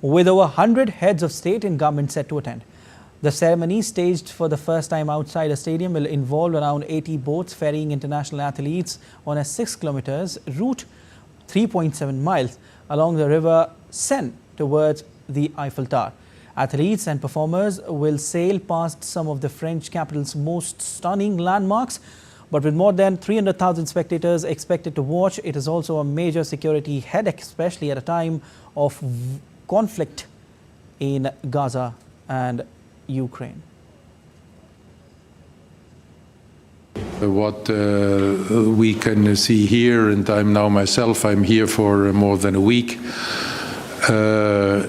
S1: with over 100 heads of state and government set to attend. The ceremony, staged for the first time outside a stadium, will involve around 80 boats ferrying international athletes on a 6 kilometers route, 3.7 miles along the river Seine towards the Eiffel Tower. Athletes and performers will sail past some of the French capital's most stunning landmarks, but with more than 300,000 spectators expected to watch, it is also a major security headache, especially at a time of conflict in Gaza and Ukraine.
S5: What we can see here, and I'm now myself, I'm here for more than a week, and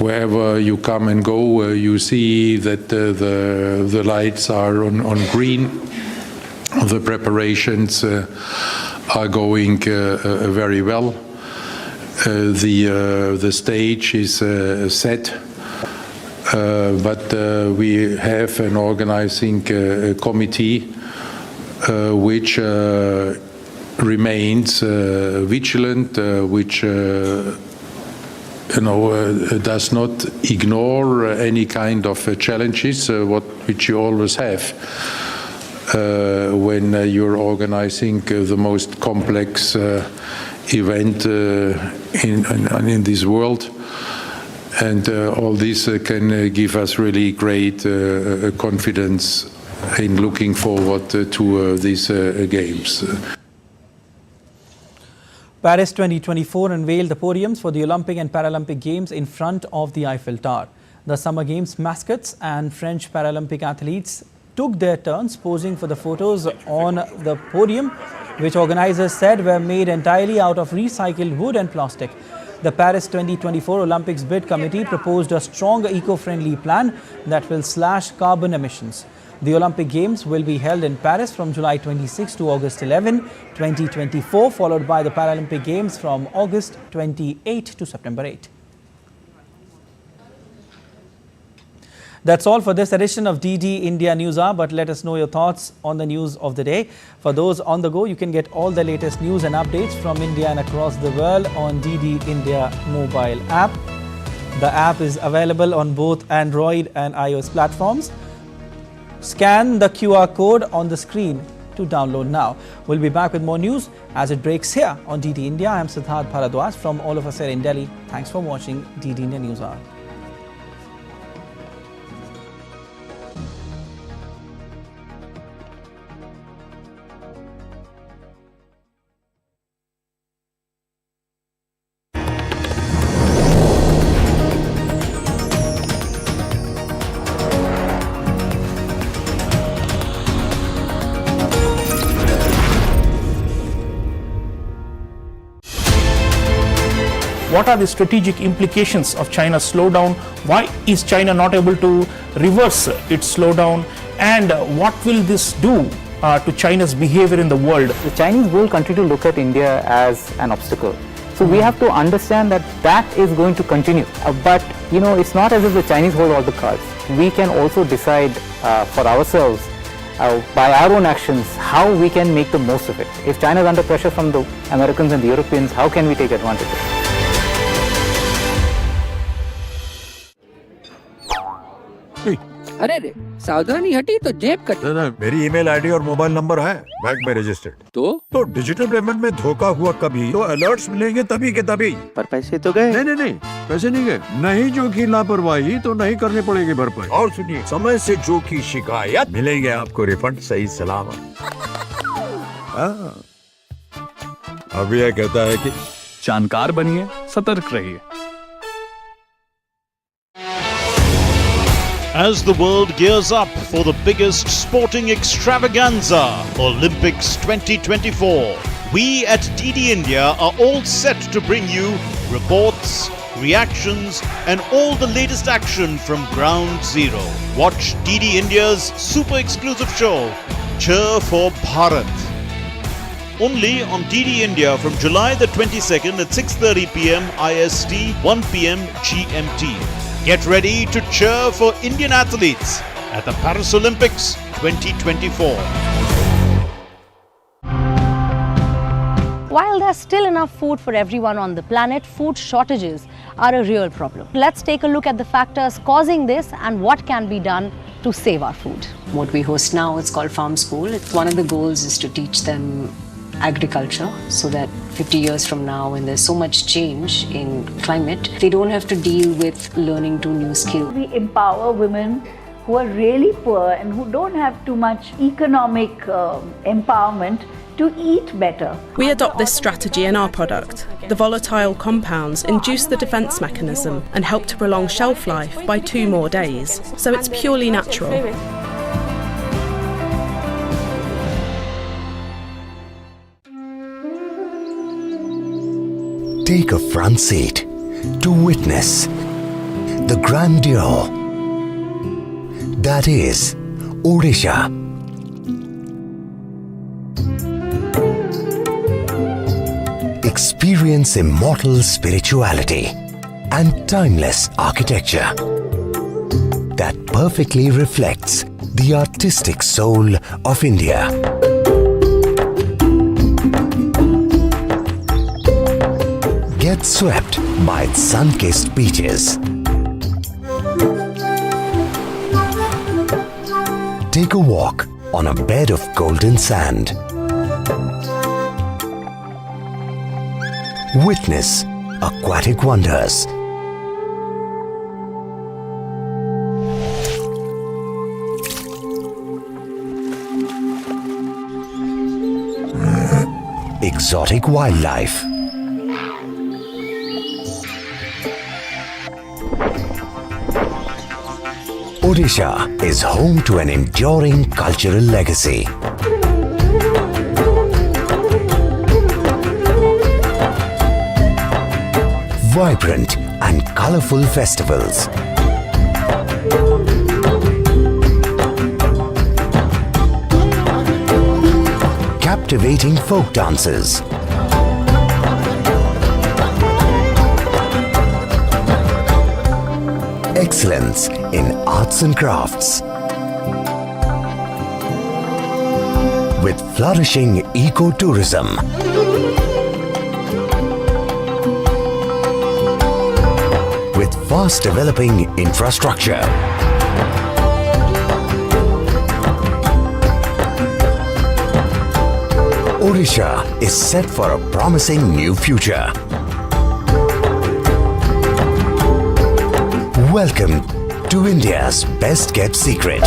S5: wherever you come and go, you see that the lights are on green. The preparations are going very well. The stage is set. But we have an organizing committee which remains vigilant, which does not ignore any kind of challenges, which you always have when you're organizing the most complex event in this world. And all this can give us really great confidence in looking forward to these games.
S1: Paris 2024 unveiled the podiums for the Olympic and Paralympic Games in front of the Eiffel Tower. The Summer Games mascots and French Paralympic athletes took their turns posing for the photos on the podium, which organizers said were made entirely out of recycled wood and plastic. The Paris 2024 Olympics Bid Committee proposed a strong eco-friendly plan that will slash carbon emissions. The Olympic Games will be held in Paris from July 26 to August 11, 2024, followed by the Paralympic Games from August 28 to September 8. That's all for this edition of DD India News Hour, but let us know your thoughts on the news of the day. For those on the go, you can get all the latest news and updates from India and across the world on DD India mobile app. The app is available on both Android and iOS platforms. Scan the QR code on the screen to download now. We'll be back with more news as it breaks here on DD India. I'm Siddharth Bharadwaj from all of us here in Delhi. Thanks for watching DD India News Hour.
S16: What are the strategic implications of China's slowdown? Why is China not able to reverse its slowdown? And what will this do to China's behavior in the world?
S17: The Chinese will continue to look at India as an obstacle. So we have to understand that that is going to continue. But it's not as if the Chinese hold all the cards. We can also decide for ourselves by our own actions how we can make the most of it. If China is under pressure from the Americans and the Europeans, how can we take advantage of it?
S6: अरे रे सावधानी हटी तो जेब कटी।
S7: ना मेरी email ID और मोबाइल नंबर है बैंक में रजिस्टर्ड। तो डिजिटल पेमेंट में धोखा हुआ कभी तो अलर्ट्स मिलेंगे तभी के तभी।
S6: पर पैसे तो गए।
S7: नहीं पैसे नहीं गए। नहीं जो की लापरवाही तो नहीं करनी पड़ेगी भरपाई। और सुनिए समय से जो की शिकायत मिलेंगे आपको रिफंड सही सलामत। अब यह कहता है कि
S8: जानकार बनिए, सतर्क रहिए।
S9: As the world gears up for the biggest sporting extravaganza, Olympics 2024, we at DD India are all set to bring you reports, reactions and all the latest action from Ground Zero. Watch DD India's super exclusive show, Cheer for Bharat. Only on DD India from July the 22nd at 6:30 p.m. IST, 1 p.m. GMT. Get ready to cheer for Indian athletes at the Paris Olympics 2024.
S2: While there's still enough food for everyone on the planet, food shortages are a real problem. Let's take a look at the factors causing this and what can be done to save our food.
S4: What we host now, it's called Farm School. One of the goals is to teach them agriculture so that 50 years from now, when there's so much change in climate, they don't have to deal with learning two new skills.
S23: We empower women who are really poor and who don't have too much economic empowerment to eat better.
S24: We adopt this strategy in our product. The volatile compounds induce the defence mechanism and help to prolong shelf life by 2 more days, so it's purely natural.
S10: Take a front seat to witness the grandeur that is Odisha. Experience immortal spirituality and timeless architecture that perfectly reflects the artistic soul of India. Get swept by its sun-kissed beaches. Take a walk on a bed of golden sand. Witness aquatic wonders. Exotic wildlife. Odisha is home to an enduring cultural legacy. Vibrant and colorful festivals. Captivating folk dances. excellence in arts and crafts. With flourishing eco-tourism, with fast developing infrastructure, Odisha is set for a promising new future. Welcome to India's best kept secret.